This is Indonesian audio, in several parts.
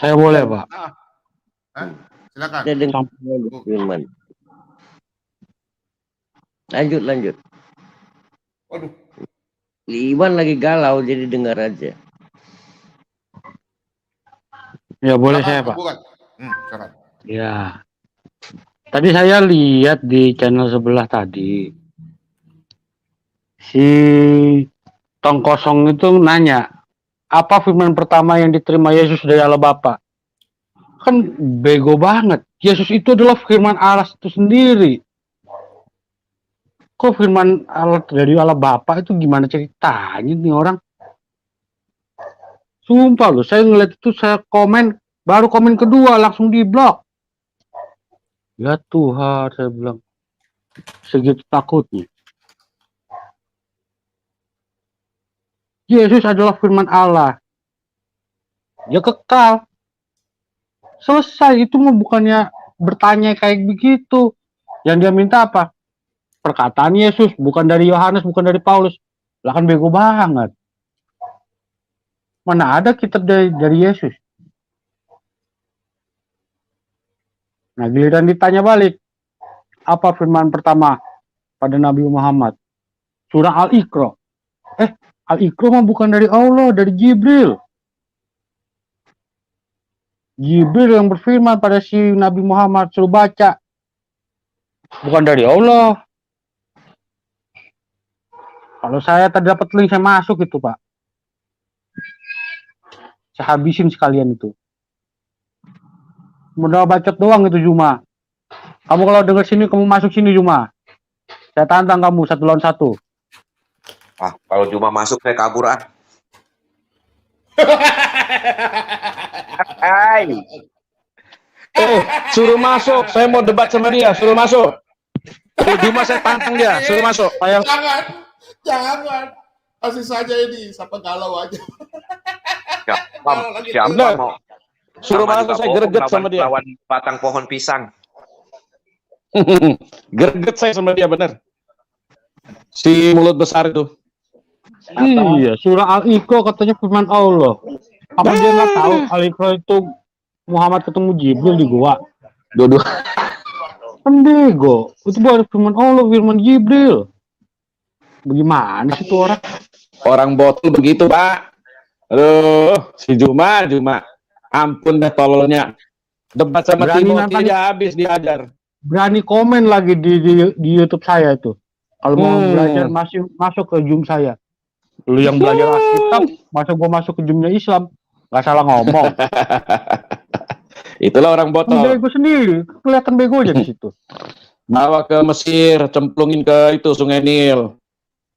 Saya boleh, Pak. Silakan. Firman. Lanjut. Waduh. Iwan lagi galau, jadi dengar aja. Ya boleh Silakan, saya, Pak. Silakan. Ya. Tadi saya lihat di channel sebelah tadi. Si Tong Kosong itu nanya, apa firman pertama yang diterima Yesus dari Allah Bapa? Kan bego banget. Yesus itu adalah firman Allah itu sendiri. Kok firman Allah dari Allah Bapa itu gimana ceritanya nih orang? Sumpah loh, saya ngeliat itu, saya komen, baru komen kedua langsung diblok. Ya Tuhan, saya bilang, segitu takutnya. Yesus adalah firman Allah. Dia kekal. Selesai, itu mah bukannya bertanya kayak begitu. Yang dia minta apa? Perkataan Yesus, bukan dari Yohanes, bukan dari Paulus. Lah kan bego banget. Mana ada kitab dari Yesus? Nah, giliran ditanya balik, apa firman pertama pada Nabi Muhammad? Surah Al-Iqra. Al-Iqra mah bukan dari Allah, dari Jibril. Jibril yang berfirman pada si Nabi Muhammad, suruh baca. Bukan dari Allah. Kalau saya tadi dapat link, saya masuk itu, Pak. Saya habisin sekalian itu. Modal bacot doang itu Juma. Kamu kalau denger sini, kamu masuk sini Juma. Saya tantang kamu 1 lawan 1. Kalau Juma masuk, saya kabur ah. Suruh masuk, saya mau debat sama dia, suruh masuk. Cuma saya tantang dia, suruh masuk. Jangan. Kasih saja ini, siapa galau aja. Siapa mau? Suruh masuk, saya greget sama dia. Lawan batang pohon pisang. Greget saya sama dia, bener. Si mulut besar itu. Iya, surah Al-Iqra katanya firman Allah. Apa dia nggak tahu Al-Iqra itu Muhammad ketemu Jibril di gua? Dua-dua. Kan bego. Itu bukan firman Allah, firman Jibril. Bagaimana sih tuh orang? Orang botol begitu, Pak. Aduh, si Juma. Ampun deh tololnya. Debat sama Timothy aja habis diajar. Berani komen lagi di YouTube saya itu. Kalau mau belajar masuk ke Zoom saya. Lu yang belajar Alkitab, gua masuk ke Zoom-nya Islam. Gak salah ngomong. Itulah orang botol. Bego sendiri, kelihatan bego aja di situ. Bawa ke Mesir, cemplungin ke itu Sungai Nil.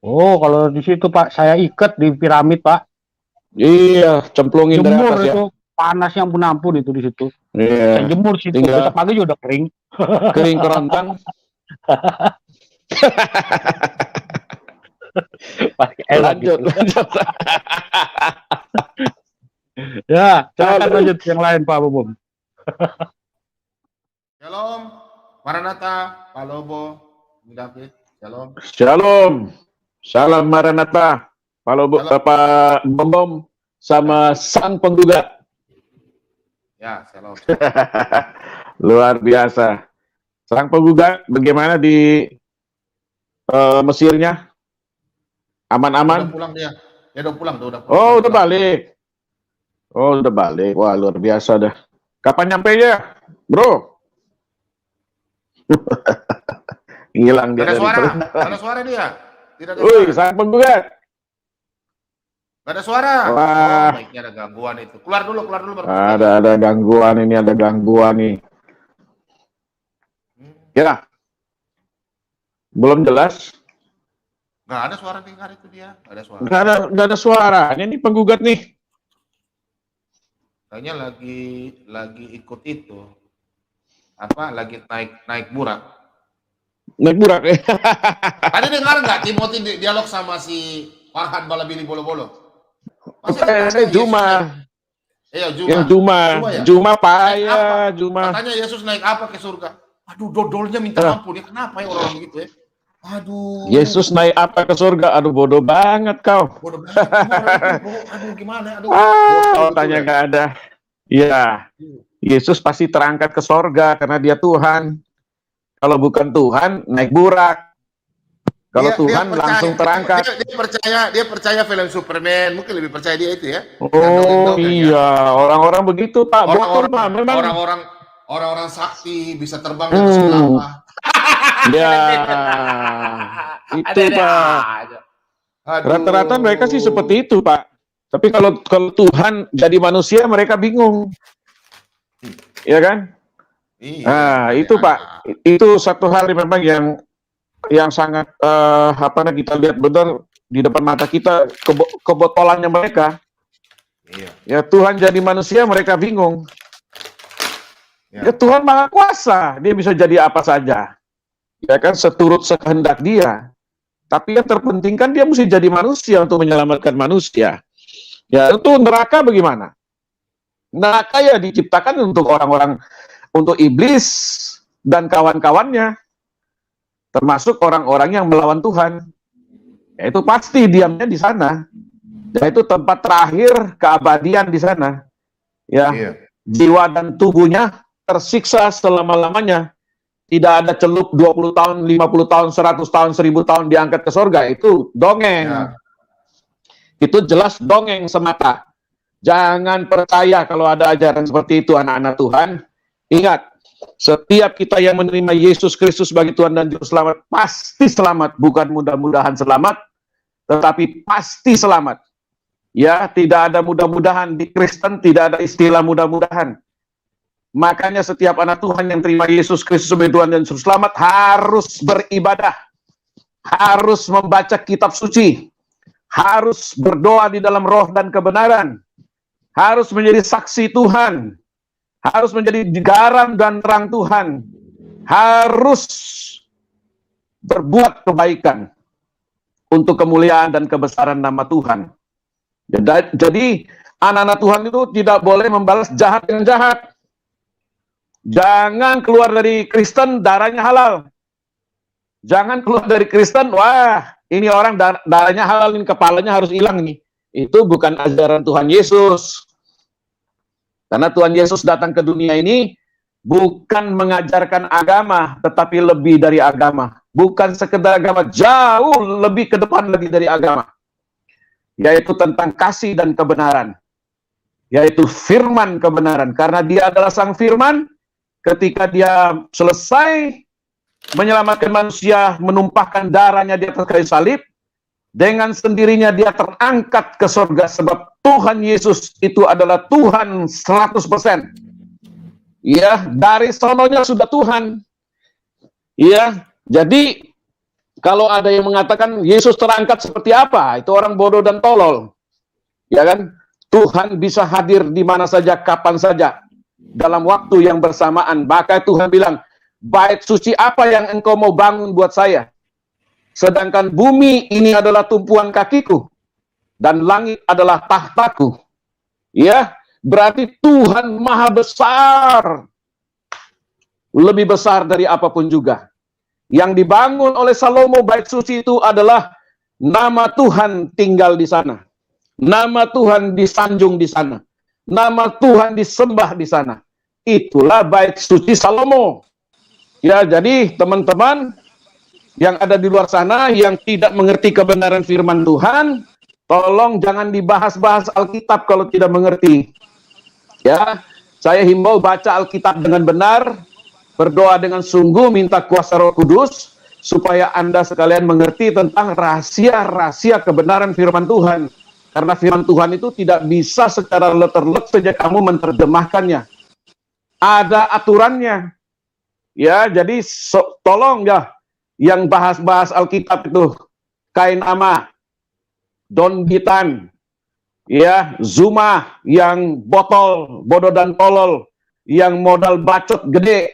Oh, kalau di situ Pak, saya ikat di piramid Pak. Iya, cemplungin dari jemur atas itu, ya. Panas yang ampun itu di situ. Iya. Saya jemur situ, besok pagi juga udah kering. Kering kerontang. Lanjut. Ya, silakan lanjut yang lain Pak Bobom. Shalom, Maranatha, Pak Lobo, David, shalom. Shalom. Salam Maranatha, Pak Lobo, Bapak Bom sama sang penggugat. Ya, shalom. Luar biasa. Sang penggugat bagaimana di Mesirnya? Aman-aman? Udah pulang dia. Dia udah pulang. Oh, udah balik. Oh, udah balik. Wah, luar biasa dah. Kapan nyampe ya, bro? Hilang dia Gak ada dari suara. perjalanan. Gak ada suara dia. Tidak ada Wih, suara. sang penggugat. Gak ada suara. Wah. Oh, baiknya ada gangguan itu. Keluar dulu baru. Ada gangguan ini, ada gangguan nih. Ya. Belum jelas. Gak ada suara dengar itu dia. Gak ada suara. Nggak ada suara. Ini penggugat nih. Kayaknya lagi ikut itu. Apa? Lagi naik burak. Naik burak. Tadi dengar nggak Timothy dialog sama si Farhan Balabili Bolo-Bolo? Masa dikasih Juma. Iya, Juma. Yang Juma. ya? Juma Naik payah, apa? Juma. Katanya Yesus naik apa ke surga? Aduh, dodolnya minta ampun ya. Kenapa ya orang begitu ya? Aduh. Yesus naik apa ke surga? Aduh, bodoh banget kau. Bodoh banget. Aduh, gimana? Aduh. Kalau tanya nggak ada. Ya, Yesus pasti terangkat ke surga karena dia Tuhan. Kalau bukan Tuhan, naik burak. Kalau Tuhan percaya, langsung terangkat. Dia percaya film Superman. Mungkin lebih percaya dia itu ya. Oh iya, orang-orang begitu Pak. Betul Pak, memang. Orang-orang sakti bisa terbang di atas kelapa. Ya, itu Pak. Rata-rata mereka sih seperti itu Pak. Tapi kalau Tuhan jadi manusia mereka bingung, ya kan? Iya, Nah itu Pak, itu satu hal memang yang sangat kita lihat benar di depan mata kita kebotolannya mereka. Iya. Ya Tuhan jadi manusia mereka bingung. Ya Tuhan Maha Kuasa, dia bisa jadi apa saja. Ya kan seturut sekehendak dia. Tapi yang terpenting kan dia mesti jadi manusia untuk menyelamatkan manusia. Ya itu neraka bagaimana? Neraka ya diciptakan untuk orang-orang, untuk iblis dan kawan-kawannya. Termasuk orang-orang yang melawan Tuhan. Ya itu pasti diamnya di sana. Dan itu tempat terakhir keabadian di sana. Ya, jiwa dan tubuhnya tersiksa selama-lamanya. Tidak ada celup 20 tahun, 50 tahun, 100 tahun, 1000 tahun diangkat ke surga. Itu dongeng. Ya. Itu jelas dongeng semata. Jangan percaya kalau ada ajaran seperti itu anak-anak Tuhan. Ingat, setiap kita yang menerima Yesus Kristus sebagai Tuhan dan Juru Selamat, pasti selamat. Bukan mudah-mudahan selamat, tetapi pasti selamat. Ya, tidak ada mudah-mudahan. Di Kristen tidak ada istilah mudah-mudahan. Makanya setiap anak Tuhan yang terima Yesus Kristus sebagai Tuhan dan Juru Selamat harus beribadah. Harus membaca kitab suci. Harus berdoa di dalam roh dan kebenaran. Harus menjadi saksi Tuhan. Harus menjadi garam dan terang Tuhan. Harus berbuat kebaikan untuk kemuliaan dan kebesaran nama Tuhan. Jadi anak-anak Tuhan itu tidak boleh membalas jahat dengan jahat. Jangan keluar dari Kristen darahnya halal. Jangan keluar dari Kristen, wah ini orang darahnya halal, ini kepalanya harus hilang nih. Itu bukan ajaran Tuhan Yesus. Karena Tuhan Yesus datang ke dunia ini bukan mengajarkan agama, tetapi lebih dari agama. Bukan sekedar agama, jauh lebih ke depan lagi dari agama. Yaitu tentang kasih dan kebenaran. Yaitu firman kebenaran. Karena dia adalah sang firman, ketika dia selesai menyelamatkan manusia, menumpahkan darahnya di atas kayu salib, dengan sendirinya dia terangkat ke surga, sebab Tuhan Yesus itu adalah Tuhan 100%. Ya, dari sononya sudah Tuhan. Ya, jadi kalau ada yang mengatakan Yesus terangkat seperti apa, itu orang bodoh dan tolol. Ya kan? Tuhan bisa hadir di mana saja, kapan saja, dalam waktu yang bersamaan. Maka Tuhan bilang, bait suci apa yang engkau mau bangun buat saya? Sedangkan bumi ini adalah tumpuan kakiku, dan langit adalah tahtaku. Ya, berarti Tuhan maha besar. Lebih besar dari apapun juga. Yang dibangun oleh Salomo bait suci itu adalah nama Tuhan tinggal di sana. Nama Tuhan disanjung di sana. Nama Tuhan disembah di sana. Itulah bait suci Salomo. Ya, jadi teman-teman yang ada di luar sana yang tidak mengerti kebenaran firman Tuhan, tolong jangan dibahas-bahas Alkitab kalau tidak mengerti. Ya, saya himbau baca Alkitab dengan benar, berdoa dengan sungguh, minta kuasa Roh Kudus, supaya Anda sekalian mengerti tentang rahasia-rahasia kebenaran firman Tuhan. Karena firman Tuhan itu tidak bisa secara letter-let saja kamu menerjemahkannya. Ada aturannya. Ya, jadi tolong ya, yang bahas-bahas Alkitab itu, Kain Ama, Don Bitan, ya, Zuma yang botol, bodoh dan tolol, yang modal bacot gede,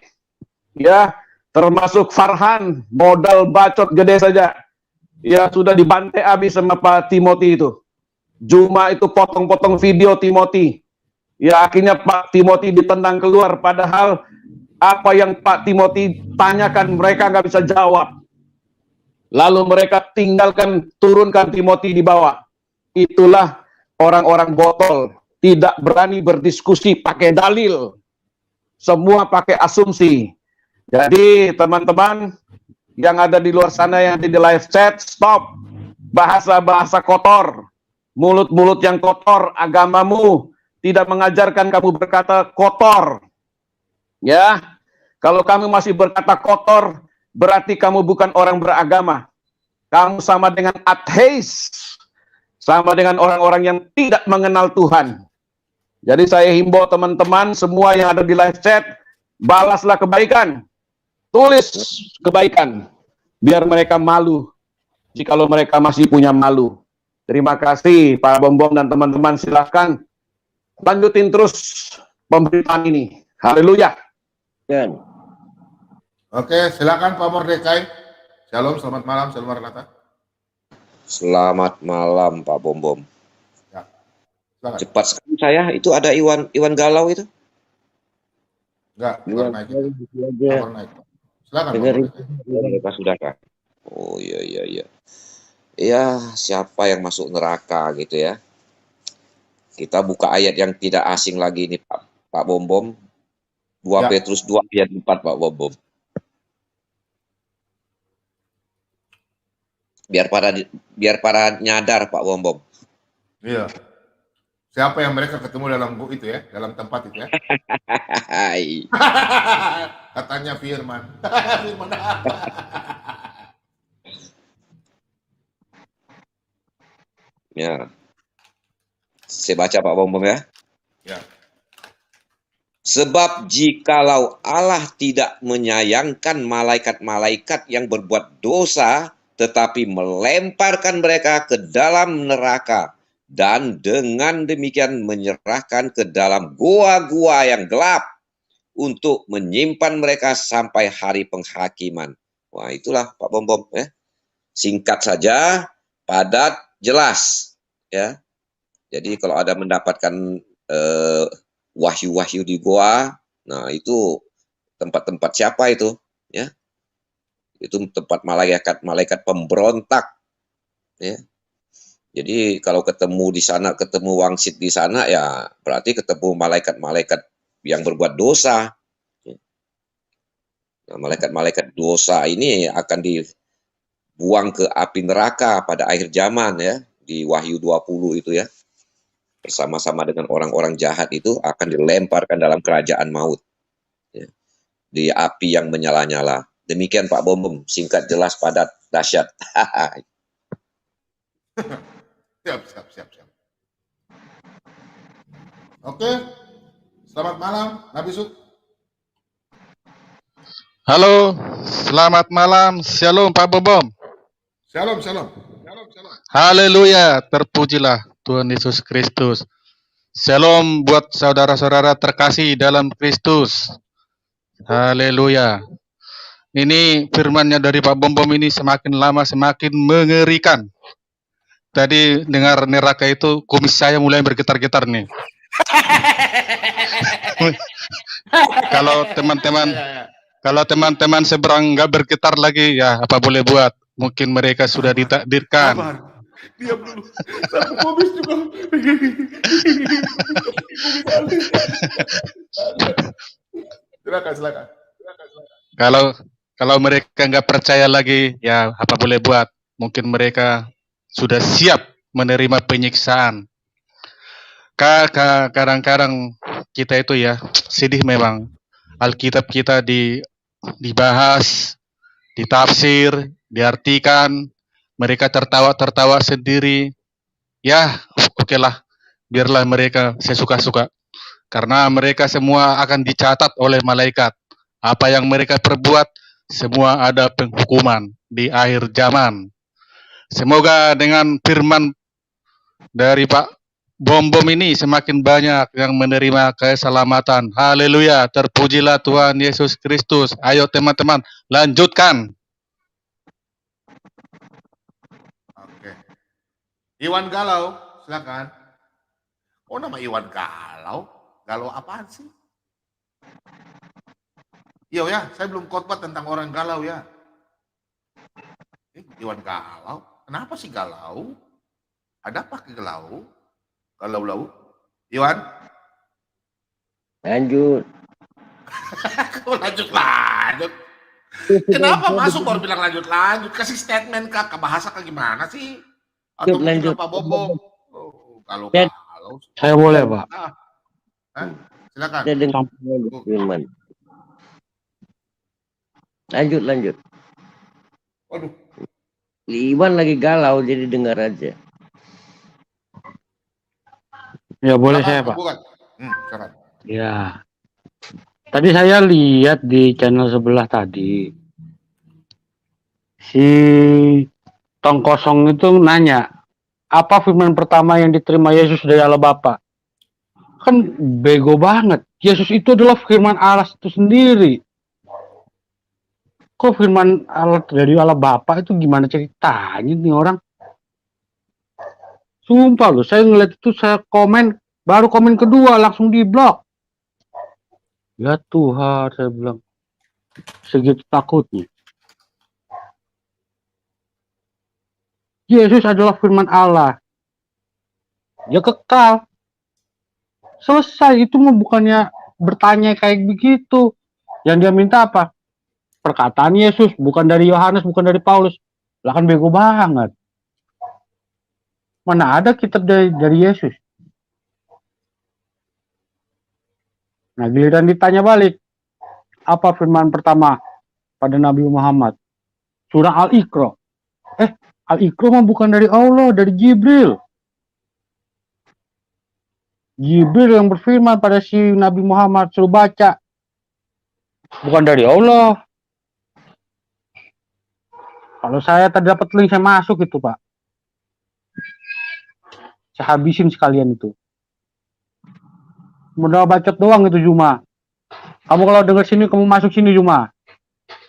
ya, termasuk Farhan, modal bacot gede saja, ya, sudah dibantai habis sama Pak Timothy itu. Zuma itu potong-potong video Timothy, ya, akhirnya Pak Timothy ditendang keluar, padahal apa yang Pak Timothy tanyakan mereka nggak bisa jawab. Lalu mereka tinggalkan, turunkan Timothy di bawah. Itulah orang-orang botol, tidak berani berdiskusi pakai dalil. Semua pakai asumsi. Jadi teman-teman yang ada di luar sana, yang ada di live chat, stop. Bahasa-bahasa kotor. Mulut-mulut yang kotor, agamamu tidak mengajarkan kamu berkata kotor. Ya, kalau kamu masih berkata kotor, berarti kamu bukan orang beragama. Kamu sama dengan ateis, sama dengan orang-orang yang tidak mengenal Tuhan. Jadi saya himbau teman-teman semua yang ada di live chat, balaslah kebaikan, tulis kebaikan, biar mereka malu, jikalau mereka masih punya malu. Terima kasih Pak Bom dan teman-teman, silahkan lanjutin terus pemberitaan ini. Haleluya. Kan? Oke, silakan Pak Mordekai. Shalom, selamat malam, Shalom Maranatha. Selamat malam Pak Bom. Ya, silakan. Cepat sekali saya. Itu ada Iwan Galau itu. Enggak, Iya, baru naik. aja. Baru naik. Silakan Pak Dengerin. Mordekai. Mereka sudah kah? Oh iya. Ya, siapa yang masuk neraka gitu ya. Kita buka ayat yang tidak asing lagi nih Pak Bom. 2 Ya. Petrus 2 ayat 4 Pak Bom. Biar para nyadar Pak Bom. Iya. Siapa yang mereka ketemu dalam itu ya, dalam tempat itu ya? Hai. Katanya Firman. Firman apa? Ya. Saya baca Pak Bom ya. Ya. Sebab jikalau Allah tidak menyayangkan malaikat-malaikat yang berbuat dosa, tetapi melemparkan mereka ke dalam neraka, dan dengan demikian menyerahkan ke dalam gua-gua yang gelap untuk menyimpan mereka sampai hari penghakiman. Wah, itulah Pak Bom ya. Singkat saja, padat, jelas ya. Jadi kalau ada mendapatkan wahyu-wahyu di goa, nah itu tempat-tempat siapa itu ya? Itu tempat malaikat pemberontak ya. Jadi kalau ketemu di sana, ketemu wangsit di sana, ya berarti ketemu malaikat-malaikat yang berbuat dosa. Nah, malaikat-malaikat dosa ini akan dibuang ke api neraka pada akhir zaman ya, di Wahyu 20 itu ya. Bersama-sama dengan orang-orang jahat itu akan dilemparkan dalam kerajaan maut. Ya. Di api yang menyala-nyala. Demikian Pak Bom, singkat, jelas, padat, dahsyat. Siap. Oke. Selamat malam, Nabi Suk. Halo, selamat malam. Shalom Pak Bom. Shalom. Haleluya, terpujilah Tuhan Yesus Kristus. Shalom buat saudara-saudara terkasih dalam Kristus. Haleluya. Ini firmannya dari Pak Bom ini semakin lama semakin mengerikan. Tadi dengar neraka itu, kumis saya mulai bergetar-getar nih. Kalau teman-teman seberang nggak bergetar lagi, ya apa boleh buat? Mungkin mereka sudah ditakdirkan. Diam dulu. Satu kumis juga. Silakan. Kalau mereka nggak percaya lagi, ya apa boleh buat? Mungkin mereka sudah siap menerima penyiksaan. Kadang-kadang kita itu ya sedih memang. Alkitab kita dibahas, ditafsir, diartikan, mereka tertawa sendiri. Ya, oke lah, biarlah mereka sesuka-suka. Karena mereka semua akan dicatat oleh malaikat. Apa yang mereka perbuat, semua ada penghukuman di akhir zaman. Semoga dengan firman dari Pak Bom ini semakin banyak yang menerima keselamatan. Haleluya, terpujilah Tuhan Yesus Kristus. Ayo teman-teman, lanjutkan. Oke. Iwan Galau, silakan. Oh, nama Iwan Galau? Galau apaan sih? Iya ya, saya belum khotbah tentang orang galau ya. Iwan Galau, kenapa sih galau? Ada apa ke galau? Galau-lau? Iwan? Lanjut. Kok lanjut? Kenapa masuk baru bilang lanjut? Kasih statement kak, ke bahasa ke gimana sih? Atau mungkin Lanjut. Pak Bobom? Oh, kalau Ted. galau. Saya boleh, Pak. Silakan. Kita dengar firman. Lanjut. Waduh. Iwan lagi galau, jadi dengar aja. Ya boleh Silakan, saya, Pak. bukan. Silakan. Ya. Tadi saya lihat di channel sebelah tadi. Si Tong Kosong itu nanya, apa firman pertama yang diterima Yesus dari Allah Bapa? Kan bego banget. Yesus itu adalah firman Allah itu sendiri. Kok firman Allah dari Allah Bapa itu gimana ceritanya nih orang? Sumpah loh, saya ngeliat itu, saya komen, baru komen kedua langsung di-blok. Ya Tuhan, saya bilang, segitu takutnya. Yesus adalah firman Allah. Dia kekal. Selesai, itu mah bukannya bertanya kayak begitu. Yang dia minta apa? Perkataan Yesus, bukan dari Yohanes, bukan dari Paulus. Lah kan bego banget. Mana ada kitab dari Yesus? Nah, giliran ditanya balik, apa firman pertama pada Nabi Muhammad? Surah Al-Iqra. Al-Iqra mah bukan dari Allah, dari Jibril. Jibril yang berfirman pada si Nabi Muhammad, suruh baca. Bukan dari Allah. Kalau saya tadi dapat link, saya masuk itu, Pak. Saya habisin sekalian itu. Modal bacot doang itu Juma. Kamu kalau denger sini, kamu masuk sini Juma.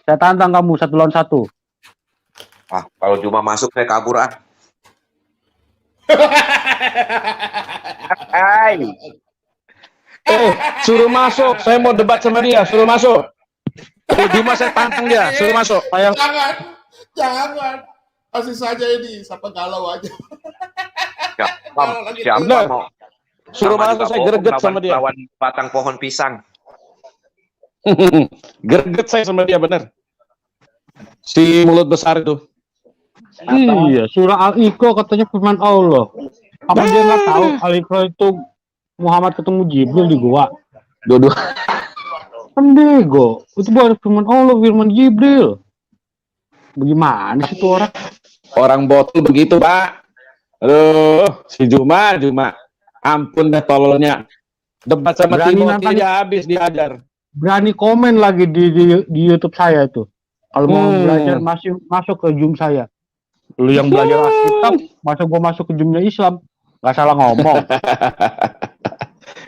Saya tantang kamu 1 lawan 1. Kalau cuma masuk saya kabur ah. Suruh masuk, saya mau debat sama dia, suruh masuk. Cuma saya tantang dia, suruh masuk. Jangan. Kasih saja ini, siapa galau aja. Siapa Benar. mau Suruh sama masuk, juga saya bohong greget sama dia. lawan batang pohon pisang. Greget saya sama dia, bener. Si mulut besar itu. Iya, surah Al-Iqra katanya firman Allah. Apa dia nggak tahu Al-Iqra itu Muhammad ketemu Jibril di gua? Dua-dua. Kan bego. Itu bukan firman Allah, firman Jibril. Bagaimana sih tuh orang? Orang botol begitu, Pak. Aduh, si Juma. Ampun deh tololnya. Debat sama Berani Timothy nantang- dia habis diajar. Berani komen lagi di YouTube saya itu. Kalau mau belajar masuk ke Zoom saya. Lu yang belajar Alkitab, masa gua masuk ke Zoom-nya Islam? Gak salah ngomong.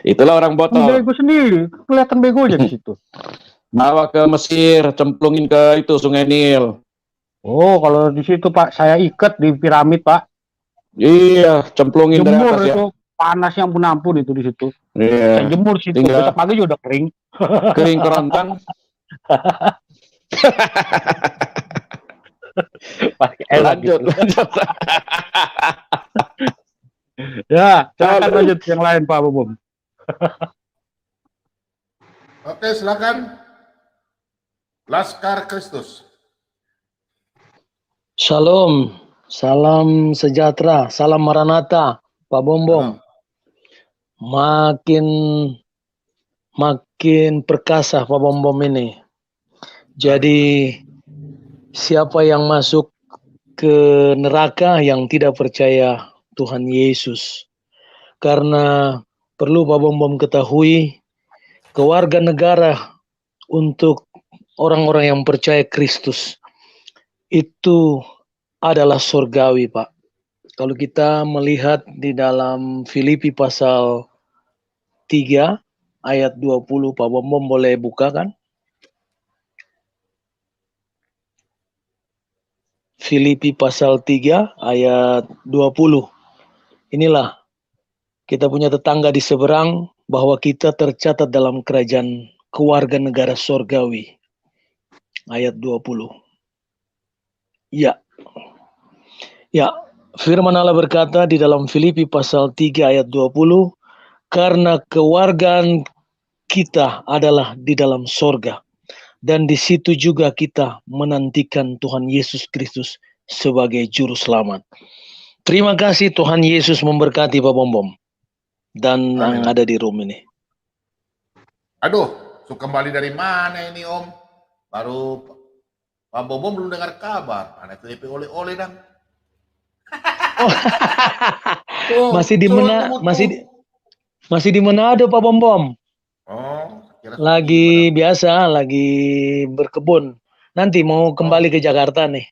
Itulah orang botol. Bego sendiri, kelihatan begonya di situ. Bawa ke Mesir, cemplungin ke itu Sungai Nil. Oh, kalau di situ Pak, saya ikat di piramid Pak. Iya, cemplungin dari Jemur atas ya. itu, panasnya ampun-ampun itu di situ. Iya. Saya jemur situ, Tinggal- besok pagi juga udah kering. Kering kerontang. Lanjut. Ya, silakan lanjut yang lain Pak Bobom. Oke, silakan. Laskar Kristus. Shalom, Salam sejahtera, salam Maranatha, Pak Bombom. Makin perkasa Pak Bombom ini. Jadi siapa yang masuk ke neraka yang tidak percaya Tuhan Yesus. Karena perlu Pak Bombom ketahui, kewarga negara untuk orang-orang yang percaya Kristus itu adalah surgawi, Pak. Kalau kita melihat di dalam Filipi pasal 3 ayat 20, Pak Bombom boleh buka kan? Filipi pasal 3 ayat 20. Inilah kita punya tetangga di seberang bahwa kita tercatat dalam kerajaan keluarga negara surgawi. Ayat 20. Ya. Ya, firman Allah berkata di dalam Filipi pasal 3 ayat 20, karena kewargaan kita adalah di dalam sorga, dan di situ juga kita menantikan Tuhan Yesus Kristus sebagai juru selamat. Terima kasih, Tuhan Yesus memberkati Pak Bombom dan yang ada di room ini. Aduh, kembali dari mana ini Om? Baru Pak Bombom belum dengar kabar. Anak itu oleh-oleh dong. Oh, masih di mana? Masih di Manado Pak Bombom. Oh, lagi biasa, lagi berkebun. Nanti mau kembali ke Jakarta nih.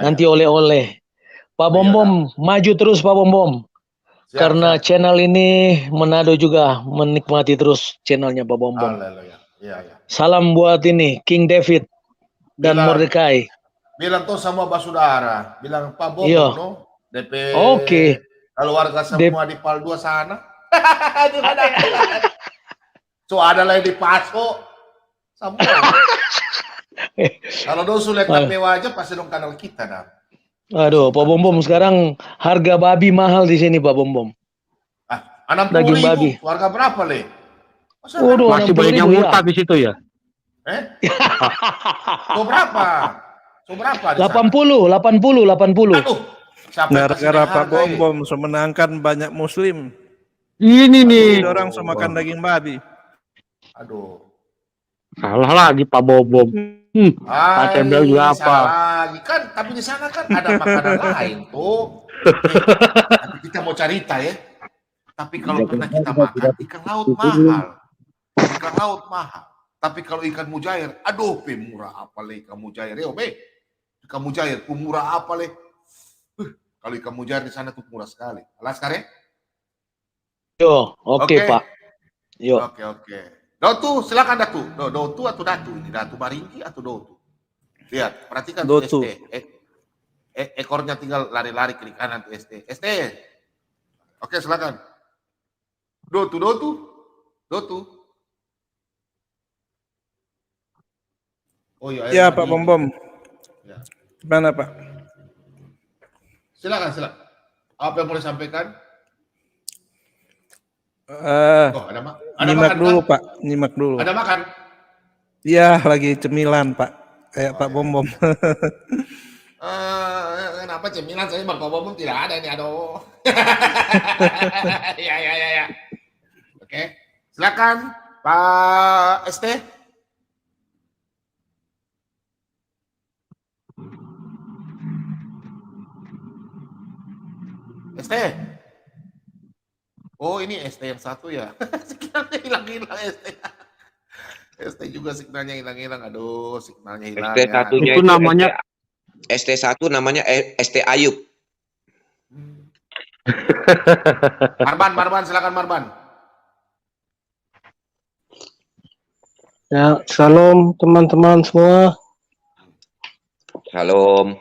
Nanti oleh-oleh. Pak Bombom maju terus Pak Bombom. Karena channel ini Manado juga menikmati terus channelnya Pak Bombom. Salam buat ini King David dan Mordecai. Bilang tuh sama Basudara, bilang Pak Bombom no, DP. Oke. Keluarga semua di Pal 2 sana. So ada lagi di Paso. Semua. Kalau dong sulit tapi wajah pasti dong kanal kita dah. Aduh, Pak Bombom sekarang harga babi mahal di sini Pak Bombom. Ah, 60.000. Babi. Harga berapa le? Masih banyak yang murtad di situ ya? So berapa? So berapa? 80. Aduh. Gara-gara Pak Bombom memenangkan banyak Muslim. Ini nih. Orang semakan daging babi. Aduh. Salah lagi Pak Bombom. Tembel juga apa? Lagi kan, tapi di sana kan ada makanan lain tuh. Kita mau cerita ya. Tapi kalau pernah kita makan ikan laut mahal. Ikan laut mahal. Tapi kalau ikan mujair, aduh, murah apa le ikan mujair ya, ikan mujair, murah apa le? Kalau ikan mujair di sana tuh murah sekali. Alas kare? Yo, oke Pak. Yo. Oke. Dotu, silakan Datu. Dotu atau Datu? Ini Datu Baringki atau Dotu? Lihat, perhatikan Dotu. ST. Ekornya tinggal lari-lari kiri kanan tuh ST. ST. Oke, silakan. Dotu. Oh iya. Ya Pak Bombom. Ya. Gimana Pak? Silakan. Apa yang boleh sampaikan? Nyimak makan, dulu kan? Pak, nyimak dulu. Ada makan? Iya, lagi cemilan Pak, kayak Pak Bombom. Kenapa cemilan? Saya Pak Bombom tidak ada ini, aduh. Ya. Oke, silakan Pak ST. ST. Oh ini ST yang satu ya. Signalnya hilang-hilang ST. ST juga signalnya hilang-hilang. Aduh, signalnya hilang. ST satunya itu namanya ST1 namanya ST Ayub. Marban, silakan Marban. Ya, salam teman-teman semua. Salam.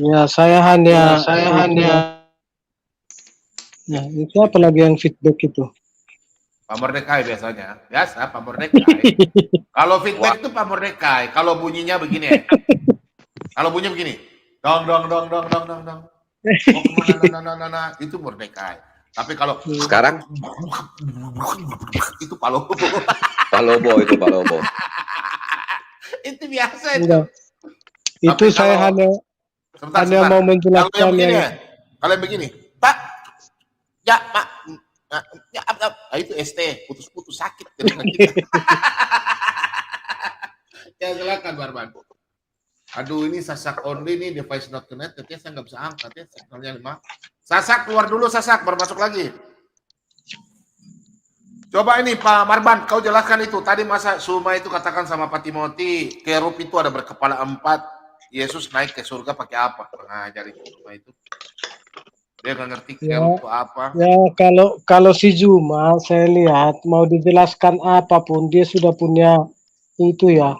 Ya, saya hanya ya, itu apa lagi yang feedback itu? Pak Mordecai biasanya. Biasa Pak Mordecai. Kalau feedback itu Pak Mordecai. Kalau bunyinya begini. Kalau bunyinya begini. Dong. Oh, kemana, itu Mordecai. Tapi kalau Sekarang itu Palobo. Palobo. Itu biasa itu. Enggak. Itu Tapi saya kalau- Sebentar, hanya sebentar. mau Kalau yang menjelaskan begini yang ya, kalau yang begini, Pak, ya Pak, itu ST, putus-putus sakit kedengaran kita. Ya silakan Barban. Aduh ini Sasak only nih, device not connected ya, saya nggak bisa angkat ya, signalnya 5. Sasak keluar dulu, Sasak baru masuk lagi. Coba ini Pak Marban, kau jelaskan itu. Tadi masa Suma itu katakan sama Pak Timothy, kerub itu ada berkepala 4. Yesus naik ke surga pakai apa? Pengajar itu Suma itu. Dia nggak ngerti ya, kerub itu apa. ya kalau si Juma saya lihat mau dijelaskan apapun dia sudah punya itu ya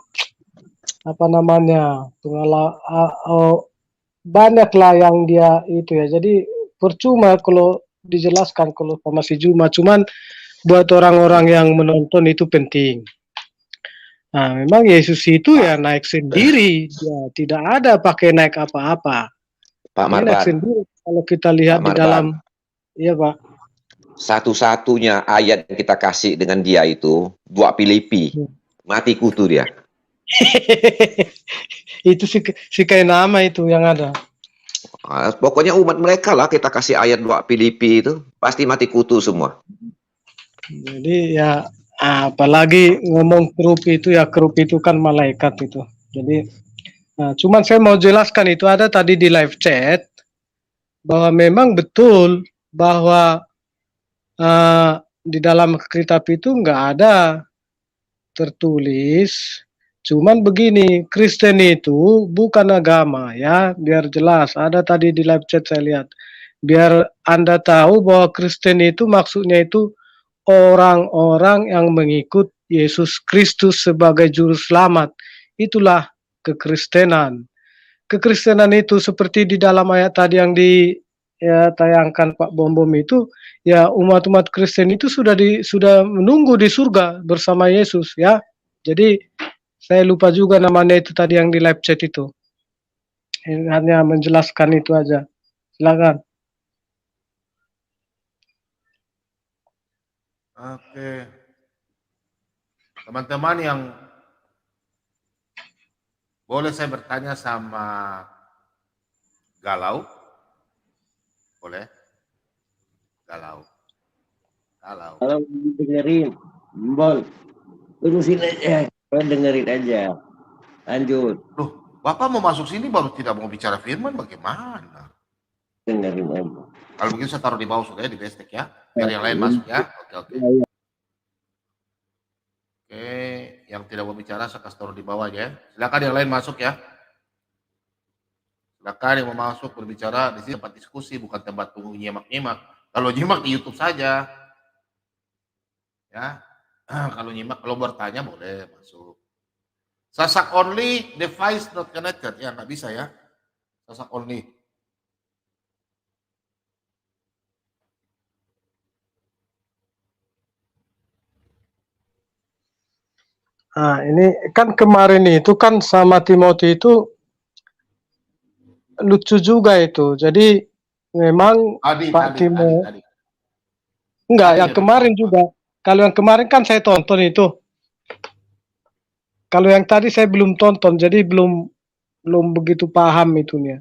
apa namanya banyak lah yang dia itu ya. Jadi percuma kalau dijelaskan kalau sama si Juma. Cuman buat orang-orang yang menonton itu penting. Nah, memang Yesus itu ya naik sendiri, ya tidak ada pakai naik apa-apa. Pak Dia naik Marban, sendiri. Kalau kita lihat Pak di Marban, dalam, iya Pak. satu-satunya ayat yang kita kasih dengan dia itu 2 Filipi. Mati kutu dia. Itu si kayak nama itu yang ada. Pokoknya umat mereka lah kita kasih ayat 2 Filipi itu pasti mati kutu semua. Jadi ya apalagi ngomong kerup itu kan malaikat itu. Jadi cuman saya mau jelaskan itu ada tadi di live chat bahwa memang betul bahwa di dalam kitab itu nggak ada tertulis. Cuman begini, Kristen itu bukan agama ya, biar jelas. Ada tadi di live chat saya lihat. Biar Anda tahu bahwa Kristen itu maksudnya itu orang-orang yang mengikut Yesus Kristus sebagai juru selamat. Itulah kekristenan. Kekristenan itu seperti di dalam ayat tadi yang ditayangkan Pak Bom itu, ya umat-umat Kristen itu sudah menunggu di surga bersama Yesus ya. Jadi saya lupa juga namanya itu tadi yang di live chat itu. Hanya menjelaskan itu aja. Silakan. Oke. Teman-teman yang boleh saya bertanya sama Galau? Boleh? Galau. Kalau dengerin, Bol, terusin aja, dengerin aja. Lanjut, Loh, Bapak mau masuk sini baru tidak mau bicara firman, bagaimana? dengerin aja. Kalau begitu saya taruh di bawah sudah ya, di bestek ya. Biar yang lain masuk ya. Oke. Oke, yang tidak mau bicara saya kasih taruh di bawah aja ya. Silakan yang lain masuk ya. Silakan yang mau masuk berbicara, di sini tempat diskusi bukan tempat tunggu nyimak-nyimak. Kalau nyimak di YouTube saja. Ya. Kalau nyimak, kalau bertanya boleh masuk. Sasak only, device not connected. Ya, nggak bisa ya. Sasak only. Nah, ini kan kemarin itu kan sama Timothy itu lucu juga itu. Jadi memang Pak Timothy enggak yang kemarin juga. Kalau yang kemarin kan saya tonton itu. Kalau yang tadi saya belum tonton, jadi belum begitu paham itunya.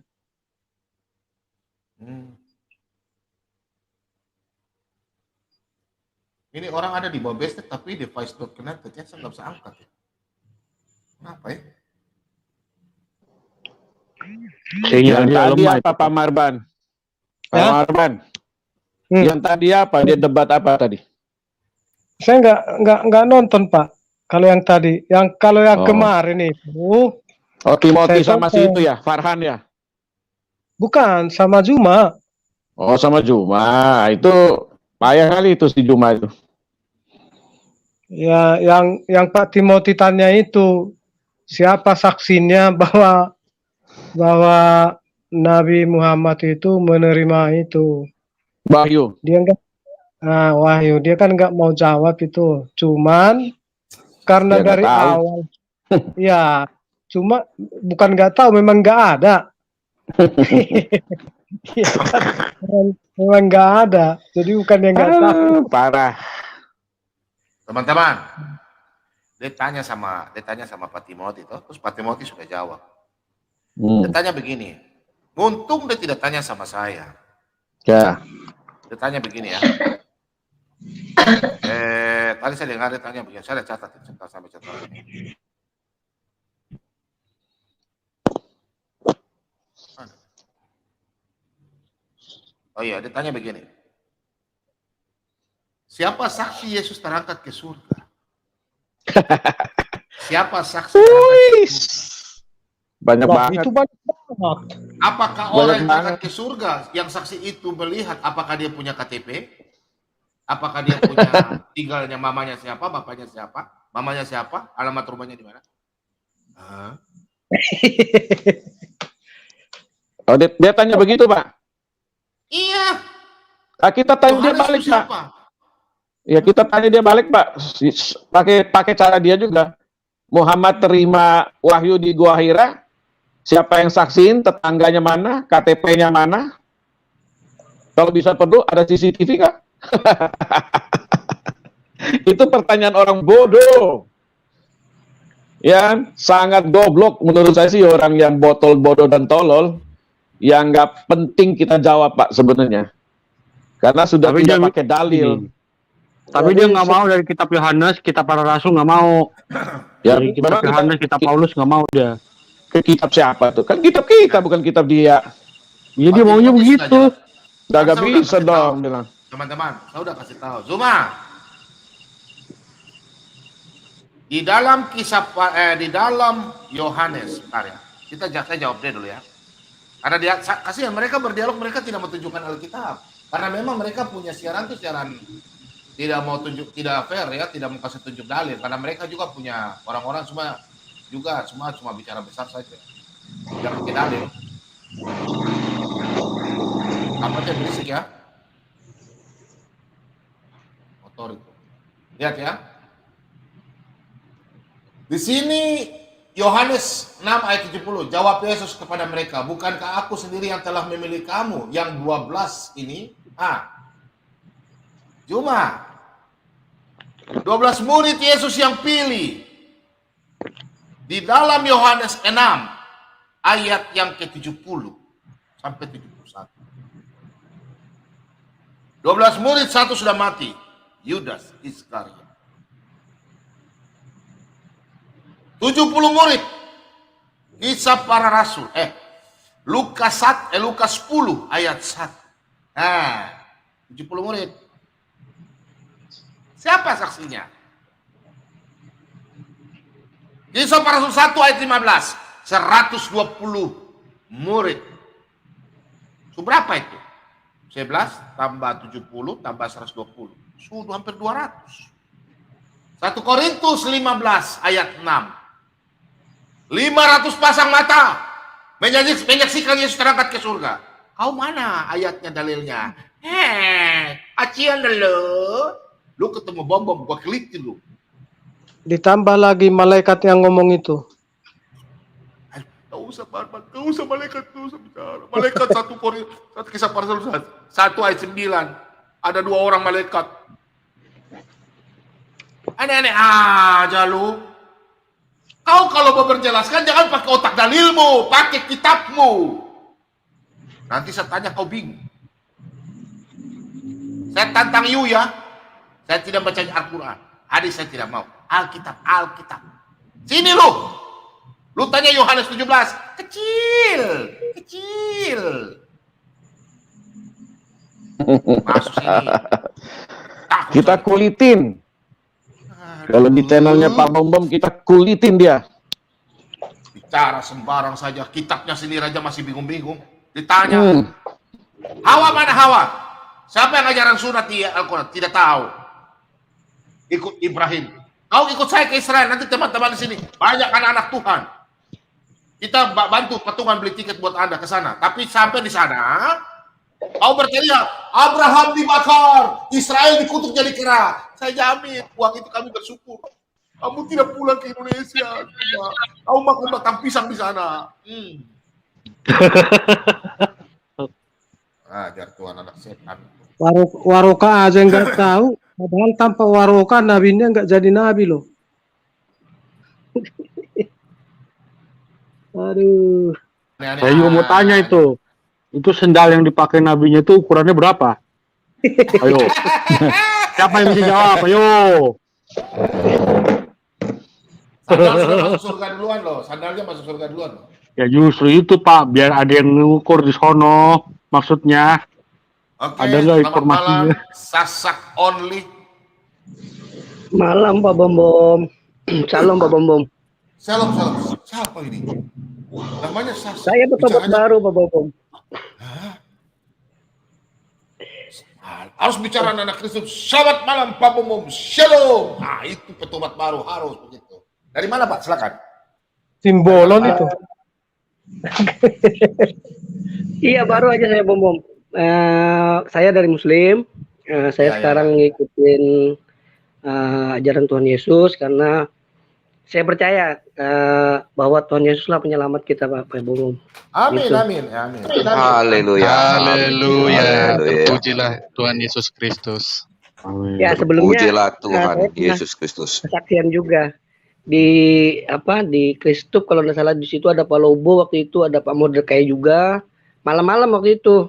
Ini orang ada di bawah bestek tapi device not connected ya, saya nggak bisa angkat ya. Kenapa ya? Yang tadi apa Pak Marban? Pak Marban. Yang tadi apa? Dia debat apa tadi? Saya nggak nonton Pak. Kalau yang tadi, kalau yang kemarin itu. Oh, Timothy sama si itu ya, Farhan ya? Bukan, sama Juma. Oh, sama Juma. Itu payah kali itu si Juma itu. Ya, yang Pak Timothy tanya itu siapa saksinya bahwa Nabi Muhammad itu menerima itu Wahyu. Dia enggak, Wahyu. Dia kan nggak mau jawab itu. Cuman karena dia dari awal, ya, cuma bukan nggak tahu, memang nggak ada. Ya kan? Memang nggak ada. Jadi bukan yang nggak tahu. Parah. Teman-teman, dia tanya sama Pak Timothy itu, terus Pak Timothy sudah jawab. Dia tanya begini, Untung dia tidak tanya sama saya. Ya. Dia tanya begini ya. Tadi saya dengar dia tanya begini. Saya catat sampai catat ini. Oh iya, dia tanya begini. Siapa saksi Yesus terangkat ke surga? Siapa saksi terangkat ke surga? Banyak banget. Itu banyak banget. Apakah Banyak orang yang banget. terangkat ke surga yang saksi itu melihat apakah dia punya KTP? Apakah dia punya tinggalnya mamanya siapa, bapaknya siapa, mamanya siapa, alamat rumahnya di mana? Oh, dia tanya begitu, Pak. Iya. Kita tanya dia Yohanes balik, itu Pak. siapa? Ya, kita tanya dia balik, Pak. Pakai cara dia juga. Muhammad terima wahyu di Gua Hira. Siapa yang saksiin, tetangganya mana, KTP-nya mana? Kalau bisa perlu ada CCTV kah? Itu pertanyaan orang bodoh. Ya, sangat goblok menurut saya sih orang yang botol, bodoh dan tolol. Yang nggak penting kita jawab, Pak, sebenarnya. Karena sudah Tapi tidak dia- pakai dalil. Tapi dia nggak mau dari kitab Yohanes, kitab para rasul nggak mau. Ya, Dari kitab memang Yohanes, kitab Paulus nggak mau dia. ke kitab siapa tuh? Kan kitab kita, bukan kitab dia. Ya dia maunya Timotius begitu. aja. Udah gak Saya udah bisa kasih dong, tahu. bilang. Teman-teman, saya udah kasih tahu. Zuma. Di dalam di dalam Yohanes, bentar ya. Saya jawab dia dulu ya. Karena dia kasihan mereka berdialog, mereka tidak mau tunjukkan Alkitab. Karena memang mereka punya siaran tidak mau tunjuk, tidak fair ya, tidak mau kasih tunjuk dalil. Karena mereka juga punya orang-orang semua bicara besar saja. Tidak pakai dalil. Apa aja berisik ya? Motor itu. Lihat ya. Di sini Yohanes 6 ayat 70, jawab Yesus kepada mereka, bukankah aku sendiri yang telah memilih kamu, yang 12 ini? Cuma 12 murid Yesus yang pilih. Di dalam Yohanes 6 ayat yang ke-70 sampai 71. 12 murid, satu sudah mati, Yudas Iskariot. 70 murid, kisah para rasul. Lukas 10 ayat 1. 70 murid. Siapa saksinya? Kisah para rasul 1 ayat 15. 120 murid. So, berapa itu? 11 tambah 70 tambah 120. Sudah hampir 200. 1 Korintus 15 ayat 6. 500 pasang mata menyaksikan Yesus terangkat ke surga. Kau mana ayatnya, dalilnya? Acian dulu. Lu ketemu bom, gua kelitin lu. Ditambah lagi malaikat yang ngomong itu. Gak usah malaikat, gak usah bicara. Malaikat 1 kisah para rasul 1 ayat 9. Ada 2 orang malaikat. Aneh-aneh aja lu. Kau kalau mau berjelaskan jangan pakai otak dalilmu, pakai kitabmu. Nanti saya tanya kau bingung. Saya tantang you ya. Saya tidak baca Al-Quran. Hadis saya tidak mau. Alkitab. Sini lu. Lu tanya Yohanes 17. Kecil. Masuk sini. Kita kulitin. Kalau di channelnya Pak Bom kita kulitin dia. Bicara sembarang saja. Kitabnya sendiri aja masih bingung-bingung. Ditanya. Hawa mana Hawa? Siapa yang ajaran sunat di Al-Quran? Tidak tahu. Ikut Ibrahim. Kau ikut saya ke Israel. Nanti teman-teman di sini. Banyak anak-anak Tuhan. Kita bantu patungan beli tiket buat Anda ke sana. Tapi sampai di sana, kau berteriak, Abraham dibakar, Israel dikutuk jadi kera. Saya jamin, uang itu kami bersyukur. Kamu tidak pulang ke Indonesia. Kau makan batang pisang di sana. Ajar Tuhan anak setan. Waroka aja nggak tahu. Padahal tanpa waroka nabinya nggak jadi nabi loh. Aduh. Saya juga mau tanya itu. Itu sendal yang dipakai nabinya itu ukurannya berapa? Ayo. Siapa yang bisa jawab? Ayo. Sandal sudah masuk surga duluan loh. Sandalnya masuk surga duluan loh. Ya justru itu Pak, biar ada yang ngukur di sono. Maksudnya. Oke, Ada nggak selamat informasinya? malam. Sasak only. Malam Pak Bom Bom. Salam Pak Bom Bom. Salam. Siapa ini? Namanya Sasak. Saya petobat baru Pak Bom Bom. Harus bicara anak Kristus. Selamat malam Pak Bom. Shalom. Nah, itu petobat baru harus begitu. Dari mana Pak? Silakan. Simbolon itu. Iya baru aja saya Bom Bom. Saya dari Muslim. Saya sekarang ngikutin ajaran Tuhan Yesus karena saya percaya bahwa Tuhan Yesuslah penyelamat kita Pak Bom Bom. Amin, Gitu. amin. Haleluya. Haleluya. Haleluya. Terpujilah Tuhan Yesus Kristus. Ya sebelumnya Pujilah Tuhan saya pernah Yesus Kristus. kesaksian juga di Kristus kalau nggak salah di situ ada Pak Lobo waktu itu, ada Pak Mordecai juga malam-malam waktu itu.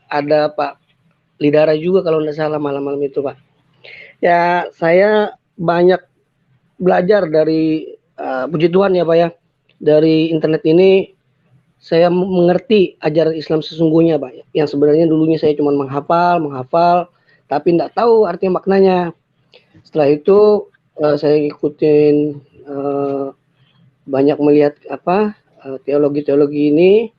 Ada Pak Lidara juga kalau nggak salah malam-malam itu Pak. Ya saya banyak belajar dari puji Tuhan ya Pak ya, dari internet ini saya mengerti ajaran Islam sesungguhnya Pak. Yang sebenarnya dulunya saya cuma menghafal, tapi nggak tahu artinya maknanya. Setelah itu saya ikutin banyak melihat teologi-teologi ini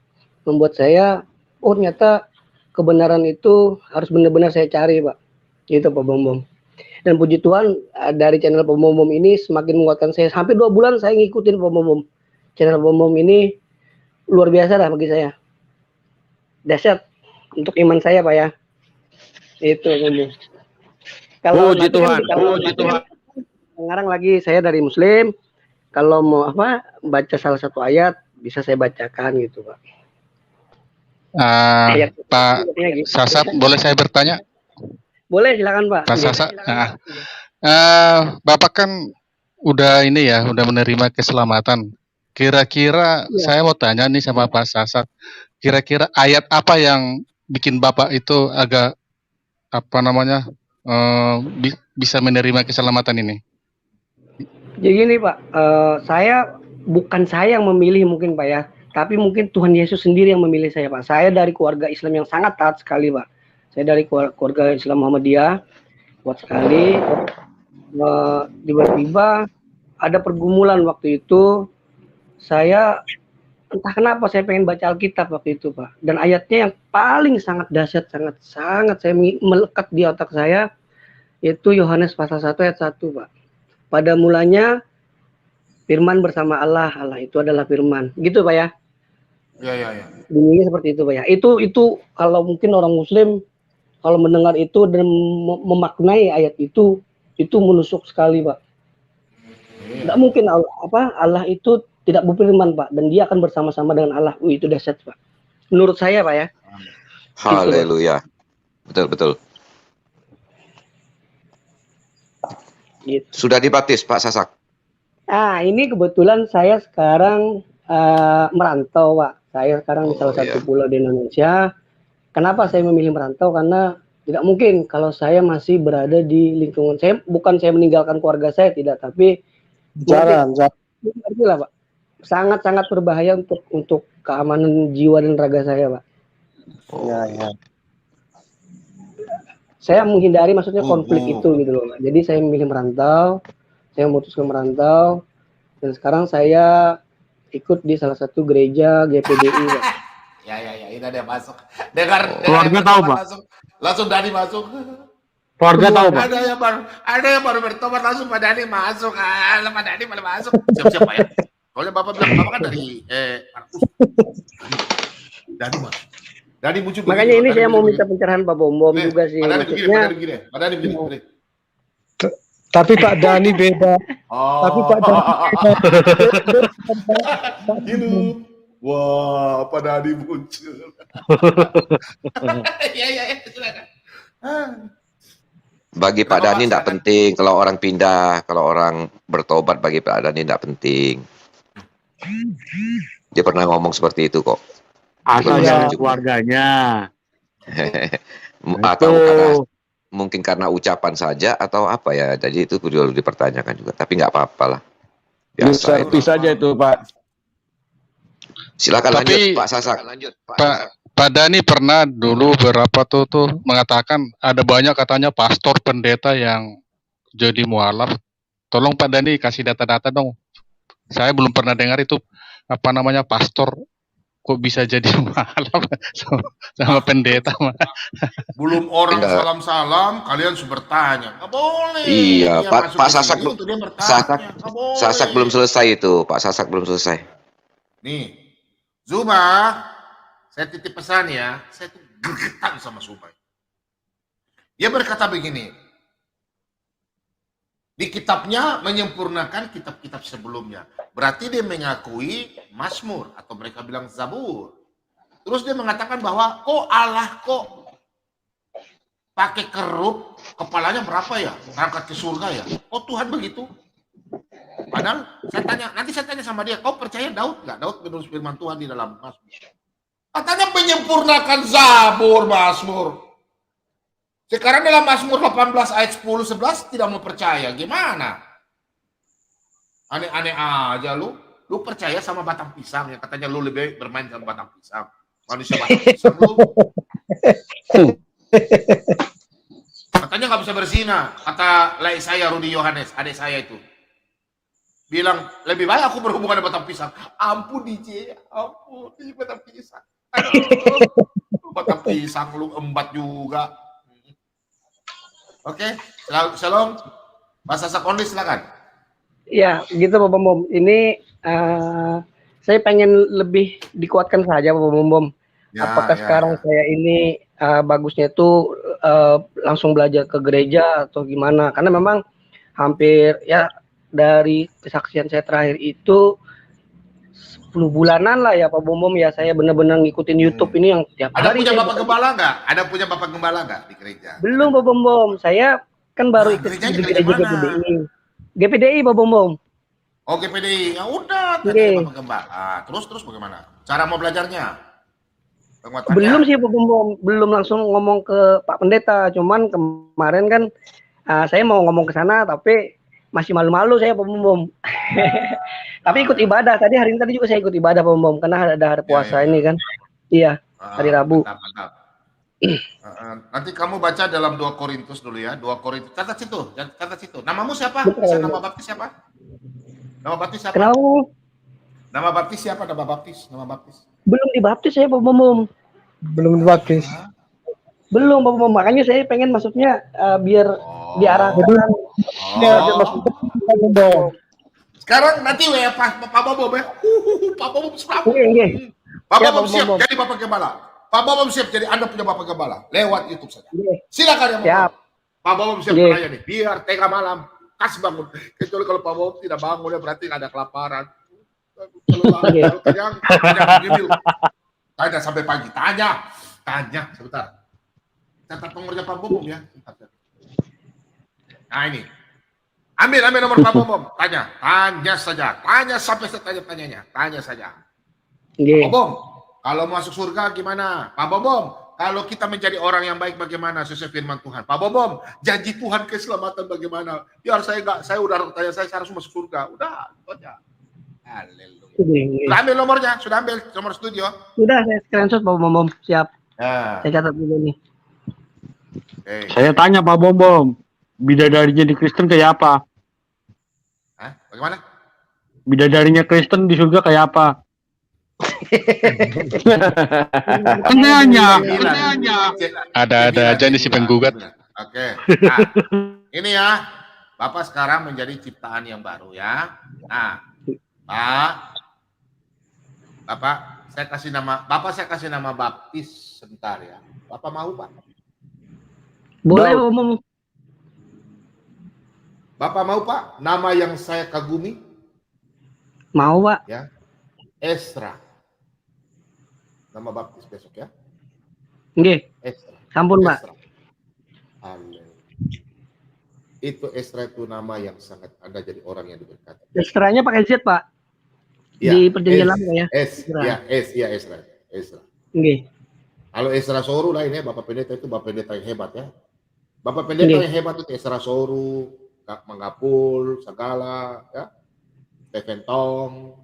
membuat saya ternyata kebenaran itu harus benar-benar saya cari Pak. Gitu Pak Bom Bom. Dan puji Tuhan dari channel Pak Bom Bom ini semakin menguatkan saya. Hampir 2 bulan saya ngikutin Pak Bom Bom. Channel Bom Bom ini luar biasa lah bagi saya. Dahsyat untuk iman saya Pak ya. Itu Bom Bom. Puji Tuhan. Puji Tuhan. Sekarang lagi saya dari Muslim. Kalau mau baca salah satu ayat bisa saya bacakan gitu Pak. Pak Sasap, boleh saya bertanya? Boleh silakan Pak. Pak Sasap, Bapak kan udah menerima keselamatan. Kira-kira saya mau tanya nih sama Pak Sasap, kira-kira ayat apa yang bikin Bapak itu agak bisa menerima keselamatan ini? Jadi gini Pak, bukan saya yang memilih mungkin Pak ya, tapi mungkin Tuhan Yesus sendiri yang memilih saya Pak. Saya dari keluarga Islam yang sangat taat sekali Pak. Saya dari keluarga Islam Muhammadiyah, kuat sekali. Tiba-tiba ada pergumulan waktu itu. Saya entah kenapa saya pengen baca Alkitab waktu itu Pak. Dan ayatnya yang paling sangat dahsyat, sangat saya melekat di otak saya, itu Yohanes pasal 1 ayat 1 Pak. Pada mulanya firman bersama Allah, Allah itu adalah firman. Gitu Pak ya. Ya. Bunyinya seperti itu Pak ya. Itu kalau mungkin orang Muslim kalau mendengar itu dan memaknai ayat itu menusuk sekali Pak. Tidak mungkin Allah itu tidak berfirman Pak, dan dia akan bersama-sama dengan Allah. Itu dahsyat Pak. Menurut saya Pak ya. Haleluya. Betul. Gitu. Sudah dibaptis Pak Sasak? Ini kebetulan saya sekarang merantau Pak. Saya sekarang di salah satu pulau di Indonesia. Kenapa saya memilih merantau? Karena tidak mungkin kalau saya masih berada di lingkungan saya. Bukan saya meninggalkan keluarga saya, tidak. Tapi Jarang. lah Pak. Sangat-sangat berbahaya untuk keamanan jiwa dan raga saya Pak. Ya. Saya menghindari maksudnya konflik itu gitu loh Pak. Jadi saya memilih merantau. Saya memutuskan merantau. Dan sekarang saya ikut di salah satu gereja GPDI Pak. Ya, ini ada yang masuk. Dengar Keluarga tahu Pak. Langsung Dani masuk. Keluarga tahu Pak. Ada yang baru bertobat langsung Pak Dani masuk. Pak Dani malah masuk. Siap-siap Pak ya. Soalnya Bapak bilang Bapak kan dari Markus. Dani masuk. Dani muncul. Makanya ini saya mau minta pencerahan Pak Bom Bom juga sih. Maksudnya Pak Dani begini. Tapi Pak Dani beda. Tapi Pak Dani beda. Wah, Pak Dani muncul. Ya, silakan. Bagi Pak Dani tidak penting kalau orang pindah, kalau orang bertobat bagi Pak Dani tidak penting. Dia pernah ngomong seperti itu kok. Asal Belum jangan cukup. keluarganya. Atau Itu. karena mungkin karena ucapan saja atau apa ya, jadi itu perlu dipertanyakan juga, tapi nggak apa-apa lah, biasa itu. Servis saja itu, Pak. Silakan lanjut Tapi Pak Sasak. Pak Dani pernah dulu berapa tuh mengatakan ada banyak katanya pastor pendeta yang jadi mualaf. Tolong Pak Dani kasih data-data dong. Saya belum pernah dengar itu apa namanya pastor kok bisa jadi mualaf sama pendeta. Belum orang Enggak. salam-salam, kalian harus bertanya. Nggak boleh. Iya, Dia Pak masuk Pak ke Sasak sini untuk dia bertanya. Nggak boleh. Sasak belum selesai itu, Pak Sasak belum selesai. Nih, Zuma, saya titip pesan ya, saya tuh gregetan sama Zuma. Dia berkata begini, di kitabnya menyempurnakan kitab-kitab sebelumnya. Berarti dia mengakui Mazmur, atau mereka bilang Zabur. Terus dia mengatakan bahwa, kok Allah kok pakai kerup, kepalanya berapa ya, berangkat ke surga ya? Oh Tuhan begitu? Padahal nanti saya tanya sama dia, kau percaya Daud nggak? Daud menulis firman Tuhan di dalam Mazmur. Katanya menyempurnakan Zabur, Mazmur. Sekarang dalam Mazmur 18 ayat 10-11 tidak mau percaya. Gimana? Aneh-aneh aja lu. Lu percaya sama batang pisang yang katanya lu lebih bermain sama batang pisang. Manusia batang pisang lu. Katanya nggak bisa berzina. Kata lai saya Rudi Yohanes, adik saya itu. Bilang, lebih baik aku berhubungan dengan batang pisang. Ampun DJ, ampun di batang pisang. Aduh, batang pisang lu embat juga. Oke, Shalom. Mas Sasak Only silakan. Ya, gitu Pak Bom. Ini saya pengen lebih dikuatkan saja Pak Bom. Ya, Apakah ya, sekarang ya. saya ini bagusnya itu langsung belajar ke gereja atau gimana? Karena memang hampir ya dari kesaksian saya terakhir itu 10 bulanan lah ya Pak Bom ya, saya benar-benar ngikutin YouTube ini yang tiap Ada hari. punya saya Bapak Gembala nggak? Ada punya Bapak Gembala nggak di gereja? Belum Pak Bom. Saya kan baru Nah, ikut gerejanya di gereja gereja mana? GPDI. GPDI Pak Bom. Oh GPDI, ya udah tanya Oke. Bapak Gembala. Terus bagaimana? Cara mau belajarnya? Penguatannya? Belum sih Pak Bom, belum langsung ngomong ke Pak Pendeta. Cuman kemarin kan saya mau ngomong ke sana tapi masih malu-malu saya Pak Bom. Tapi ikut ibadah. Hari ini juga saya ikut ibadah Pak Bom karena ada hari puasa ini kan. Iya, hari Rabu. Mantap. Nanti kamu baca dalam 2 Korintus dulu ya. 2 Korintus. Catat situ. Namamu siapa? Betul. Nama baptis siapa? Nama baptis siapa? Kenapa? Nama baptis siapa? Nama baptis. Belum dibaptis saya Pak Bom. Belum dibaptis. Belum Pak Bom. Makanya saya pengen masuknya biar diarahkan. Sekarang nanti ya Pak Bobo ya. Pak Bobo siap. Oke. Pak Ya, Bobo Pak siap Bobo. jadi Bapak Gembala. Pak Bobo siap jadi Anda punya Bapak Gembala lewat YouTube saja. Silakan ya Siap. Pak Bobo siap Oke. bertanya nih. Biar tengah malam kasih bangun. Kecuali kalau Pak Bobo tidak bangun ya berarti nggak ada kelaparan. Kalau kenyang gini. Tanya sampai pagi. Tanya sebentar. Catat nomornya Pak Bobo ya. Nah ini. Ambil nomor Pak Bobo. Tanya saja. Tanya sampai setanya-tanyanya. Tanya saja. Pak Bobo, kalau masuk surga gimana? Pak Bobo, kalau kita menjadi orang yang baik bagaimana sesuai firman Tuhan? Pak Bobo, janji Tuhan keselamatan bagaimana? Biar saya udah tanya saya harus masuk surga. Udah, itu aja. Haleluya. Sudah ambil nomornya, sudah ambil nomor studio. Sudah saya screenshot Pak Bom. Siap. Ya. Saya catat dulu nih. Okay. Saya tanya Pak Bom, bidadarinya di Kristen kayak apa? Hah? Bagaimana? Bidadarinya Kristen di surga kayak apa? Tanya. Ada aja nih si penggugat. Oke. Nah, ini ya. Bapak sekarang menjadi ciptaan yang baru ya. Nah, Bapak saya kasih nama baptis sebentar ya. Bapak mau Pak? Boleh Pak Bom. Bapak mau Pak? Nama yang saya kagumi? Mau Pak. Ya. Esra. Nama baptis besok ya. Nggih. Esra. Sampun Pak. Haleluya. Itu Esra itu nama yang sangat Anda jadi orang yang diberkati. Esranya pakai Z Pak. Ya, Di perjanjian lama ya. Esra. Nggih. Kalau Esra Soru lain ya, Bapak Pendeta itu Bapak Pendeta yang hebat ya. Bapak Pendeta Nggih. yang hebat itu Esra Soru, Kak Manggapul, Sagala, ya, Stephen Tong,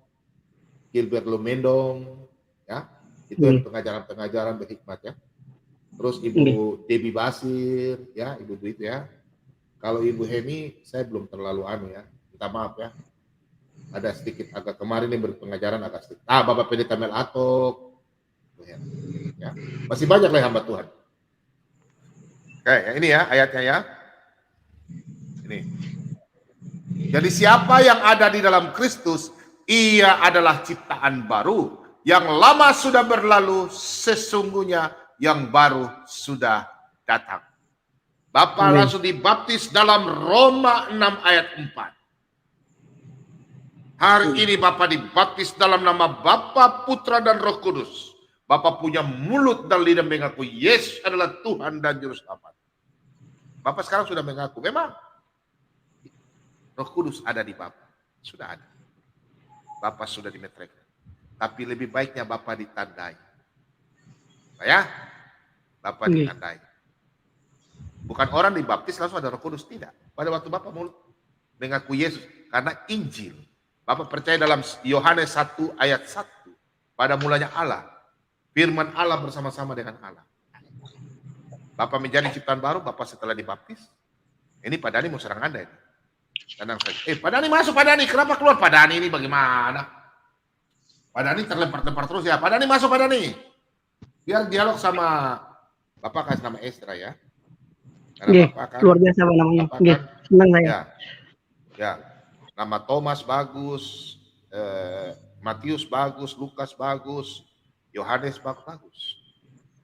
Gilbert Lumendong, ya, itu yang pengajaran-pengajaran berhikmat ya. Terus Ibu Debbie Basir, ya, Ibu itu ya. Kalau Ibu Hemi, saya belum terlalu ya, minta maaf ya. Ada sedikit agak kemarin yang berpengajaran agak sedikit. Bapak Pendeta Mel Atok, ya. Masih banyak lah hamba Tuhan. Oke, ini ya ayatnya ya. Ini. Jadi siapa yang ada di dalam Kristus, ia adalah ciptaan baru. Yang lama sudah berlalu, sesungguhnya yang baru sudah datang. Bapak langsung dibaptis dalam Roma 6 ayat 4. Hari ini Bapak dibaptis dalam nama Bapa, Putra, dan Roh Kudus. Bapak punya mulut dan lidah mengaku Yesus adalah Tuhan dan Juru Selamat. Bapak sekarang sudah mengaku, memang Roh Kudus ada di Bapak. Sudah ada. Bapak sudah dimeteraikan. Tapi lebih baiknya Bapak ditandai. Ya, Bapak ditandai. Bukan orang dibaptis langsung ada Roh Kudus, tidak. Pada waktu Bapak mulut mengaku Yesus, karena Injil. Bapak percaya dalam Yohanes 1 ayat 1. Pada mulanya Allah. Firman Allah bersama-sama dengan Allah. Bapak menjadi ciptaan baru, Bapak setelah dibaptis. Ini Pak Dani mau serang Anda ini. Tenang saja. Pak Dani masuk, Pak Dani. Kenapa keluar? Pak Dani ini bagaimana? Pak Dani terlempar-lempar terus ya. Pak Dani masuk, Pak Dani. Biar dialog sama Bapak kasih nama Esra ya. Nggih, luar biasa Pak namanya. Nggih, senang saya. Ya. Nama Thomas bagus, Matius bagus, Lukas bagus, Yohanes bagus.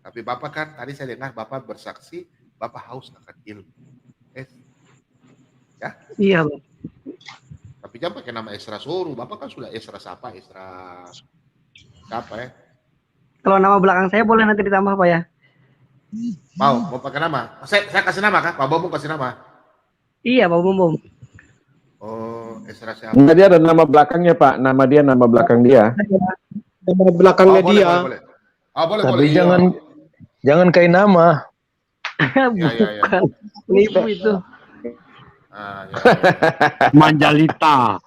Tapi Bapak kan tadi saya dengar Bapak bersaksi, Bapak haus akan ilmu. Ya? Iya, Pak. Tapi jangan pakai nama Esra Soru. Bapak kan sudah Esra siapa? Esra siapa ya? Kalau nama belakang saya boleh nanti ditambah Pak ya? Mau pakai nama? Saya kasih nama kah? Pak Bombong kasih nama? Iya, Pak Bombong. Oh, Esra siapa? Enggak, dia ada nama belakangnya Pak. Nama belakang dia. Nama belakangnya dia. Boleh. Boleh. Tapi jangan kayak nama. Bukan. Nipu itu. Manjalita.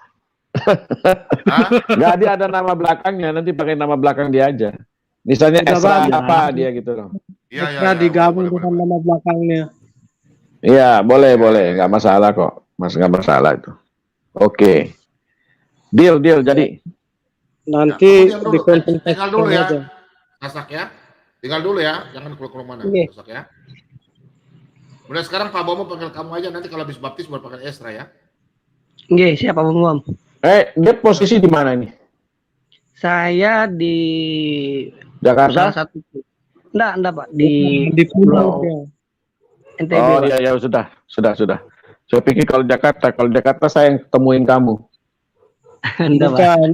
Enggak, dia ada nama belakangnya. Nanti pakai nama belakang dia aja. Misalnya Esra apa dia gitu loh. Esra digabung dengan nama belakangnya. Iya, boleh. Enggak masalah kok. Enggak masalah itu. Oke. Deal jadi. Nanti Tinggal dikonsultasikan dulu ya. aja. Sasak ya. Tinggal dulu ya. Jangan keluar mana. Oke. Sasak ya. Mulai sekarang Pak Bomo panggil kamu aja. Nanti kalau habis baptis baru panggil Esra ya. Nggih, siap Pak Bombong. Dia posisi di mana ini? Saya di Jakarta. salah satu. Enggak Pak, di Pulau. NTB. Oh Pak. iya, sudah. Saya pikir kalau Jakarta saya yang temuin kamu. Enggak, Pak. Bukan.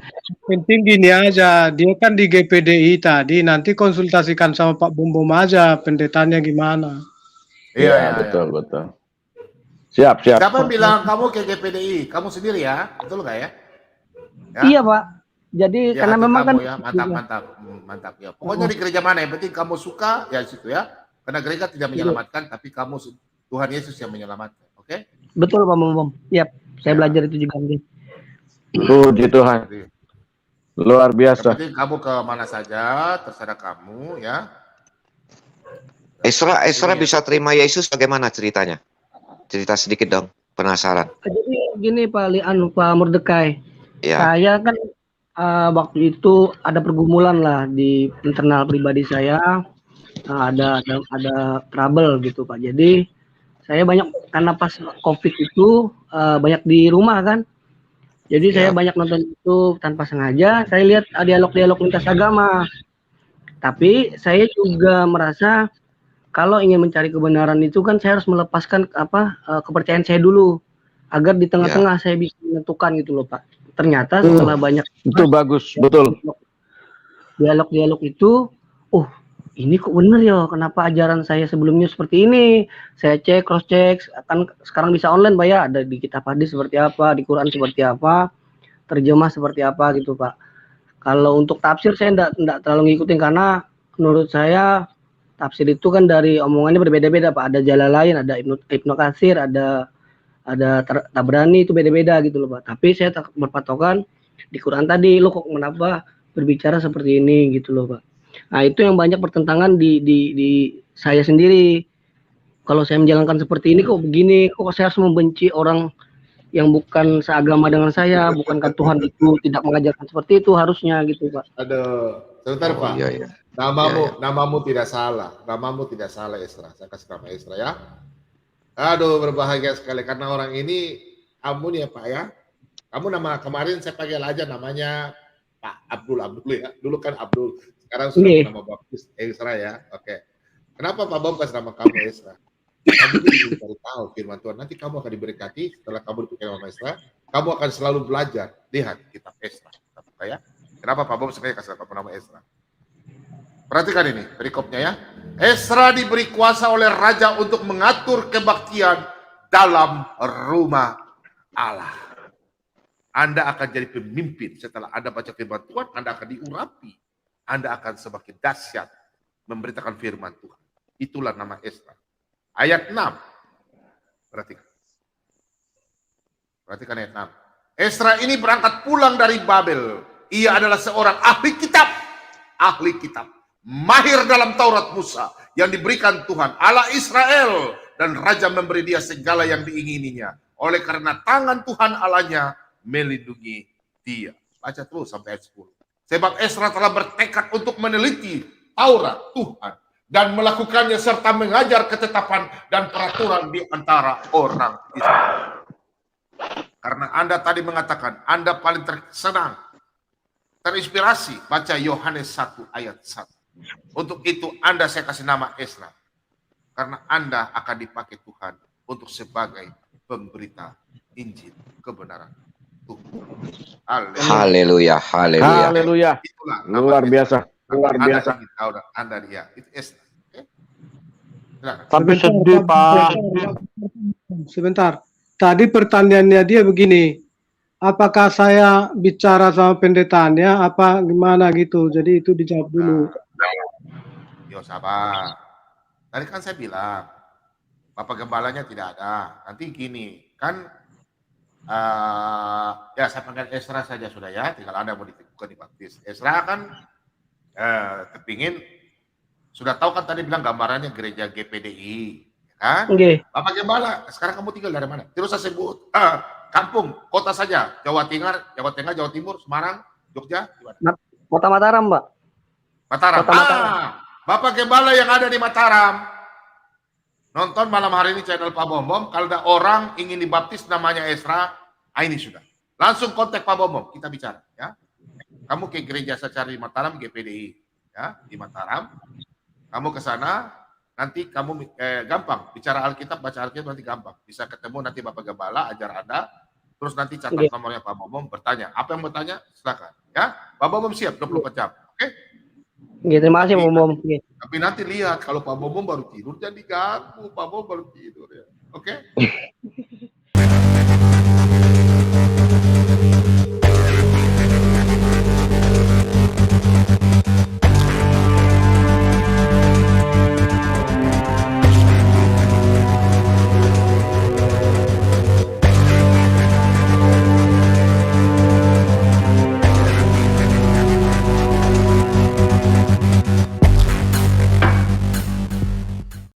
Penting gini aja, dia kan di GPDI tadi, nanti konsultasikan sama Pak Bombom aja pendetanya gimana. Iya. Betul. Siap. Siapa yang bilang kamu ke GPDI? Kamu sendiri ya? Betul nggak ya? Iya Pak. Jadi Ya, karena hati memang kamu kan ya, mantap ya. Pokoknya di gereja mana yang penting kamu suka ya di situ ya. Karena gereja tidak menyelamatkan, tapi kamu Tuhan Yesus yang menyelamatkan. Oke? betul Pak Bombom. Yap, saya belajar itu juga nih. Puji Tuhan. Luar biasa. Yang penting kamu ke mana saja, terserah kamu ya. Esra bisa terima Yesus bagaimana ceritanya? Cerita sedikit dong, penasaran. Jadi gini Pak Pak Mordekai. Ya. Saya kan waktu itu ada pergumulan lah di internal pribadi saya. Ada trouble gitu Pak. Jadi saya banyak karena pas COVID itu banyak di rumah kan. Jadi saya banyak nonton YouTube tanpa sengaja. Saya lihat dialog-dialog lintas agama. Tapi saya juga merasa kalau ingin mencari kebenaran itu kan saya harus melepaskan kepercayaan saya dulu agar di tengah-tengah saya bisa menentukan gitu loh Pak. Ternyata setelah banyak itu bagus, betul. Dialog-dialog itu, ini kok bener ya, kenapa ajaran saya sebelumnya seperti ini? Saya cek, cross check, kan sekarang bisa online Pak ya, ada di kitab hadis seperti apa, di Quran seperti apa, terjemah seperti apa gitu Pak. Kalau untuk tafsir saya enggak terlalu ngikutin karena menurut saya tafsir itu kan dari omongannya berbeda-beda Pak. Ada jalan lain, ada Ibnu Katsir, ada Tabrani, itu beda-beda gitu loh Pak. Tapi saya berpatokan di Quran tadi, lo kok kenapa berbicara seperti ini gitu loh Pak. Nah itu yang banyak pertentangan di saya sendiri. Kalau saya menjalankan seperti ini kok begini, kok saya harus membenci orang yang bukan seagama dengan saya, bukankah Tuhan itu tidak mengajarkan seperti itu harusnya gitu Pak. Aduh, sebentar Pak. Iya, iya. Namamu tidak salah. Namamu tidak salah Esra. Saya kasih nama Esra ya. Aduh, berbahagia sekali karena orang ini ampun ya Pak ya. Kamu nama kemarin saya panggil aja namanya Pak Abdul ya. Dulu kan Abdul, sekarang sudah nama baptis Esra ya. Oke. Kenapa Pak Bom kasih nama kamu Esra? Kamu juga cari tahu firman Tuhan. Nanti kamu akan diberkati setelah kamu dipakai nama Esra. Kamu akan selalu belajar. Lihat kitab Esra. Ya. Kenapa Pak Bom sebenarnya kasih nama Esra? Perhatikan ini perikopnya ya. Esra diberi kuasa oleh raja untuk mengatur kebaktian dalam rumah Allah. Anda akan jadi pemimpin setelah Anda baca firman Tuhan. Anda akan diurapi. Anda akan semakin dahsyat memberitakan firman Tuhan. Itulah nama Esra. Ayat 6. Perhatikan ayat 6. Esra ini berangkat pulang dari Babel. Ia adalah seorang ahli kitab. Ahli kitab. Mahir dalam Taurat Musa yang diberikan Tuhan Allah Israel. Dan raja memberi dia segala yang diingininya. Oleh karena tangan Tuhan Allahnya melindungi dia. Baca terus sampai ayat 10. Sebab Esra telah bertekad untuk meneliti Taurat Tuhan. Dan melakukannya serta mengajar ketetapan dan peraturan di antara orang Israel. Karena Anda tadi mengatakan Anda paling senang, terinspirasi baca Yohanes 1 ayat 1. Untuk itu Anda saya kasih nama Esra. Karena Anda akan dipakai Tuhan untuk sebagai pemberita Injil kebenaran Tuhan. Haleluya, haleluya. Haleluya. Luar biasa. Luar biasa. Anda dia itu Esra. Tapi sedih Pak. Sebentar. Tadi pertanyaannya dia begini. Apakah saya bicara sama pendetanya apa gimana gitu. Jadi itu dijawab dulu. Yo sabar. Tadi kan saya bilang Bapak Gembalanya tidak ada. Nanti gini, kan ya saya panggil Esra saja sudah ya, tinggal Anda mau dibaptis. Esra kan kepingin, sudah tahu kan tadi bilang gambarannya gereja GPDI, kan? Okay. Bapak Gembala, sekarang kamu tinggal dari mana? Terus saya sebut kampung, kota saja, Jawa Tengah, Jawa Timur, Semarang, Jogja, gimana? Kota Mataram, Pak. Mataram. Kota Mataram. Bapak Gembala yang ada di Mataram, nonton malam hari ini channel Pak Bom. Kalau ada orang ingin dibaptis namanya Esra, ini sudah. Langsung kontak Pak Bom, kita bicara, ya. Kamu ke gereja secara di Mataram, GPDI, ya, di Mataram. Kamu ke sana, nanti kamu gampang bicara Alkitab, baca Alkitab nanti gampang. Bisa ketemu nanti Bapak Gembala, ajar Anda. Terus nanti catat nomornya Pak Bom, bertanya. Apa yang bertanya? Silakan, ya. Pak Bom siap 24 jam. Oke? Oke, terima kasih Pak Bom. Tapi nanti lihat kalau Pak Bom baru tidur, jangan diganggu. Pak Bom baru tidur ya. Oke?